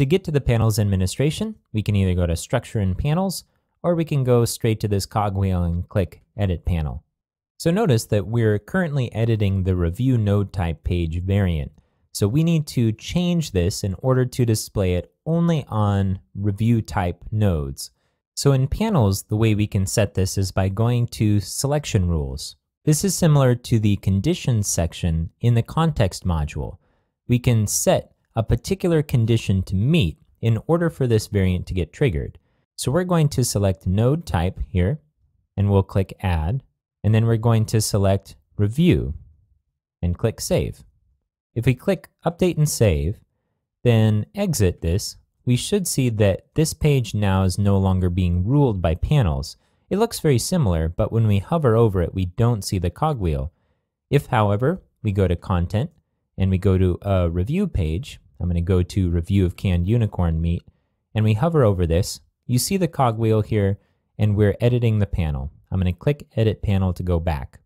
To get to the panels administration, we can either go to Structure and Panels, or we can go straight to this cogwheel and click Edit Panel. So notice that we're currently editing the Review Node Type page variant. So we need to change this in order to display it only on Review Type nodes. So in Panels, the way we can set this is by going to Selection Rules. This is similar to the Conditions section in the Context module. We can set a particular condition to meet in order for this variant to get triggered. So we're going to select Node Type here, and we'll click Add, and then we're going to select Review, and click Save. If we click Update and Save, then exit this, we should see that this page now is no longer being ruled by panels. It looks very similar, but when we hover over it, we don't see the cogwheel. If, however, we go to Content, and we go to a Review page, I'm going to go to Review of Canned Unicorn Meat, and we hover over this, you see the cogwheel here, and we're editing the panel. I'm going to click Edit Panel to go back.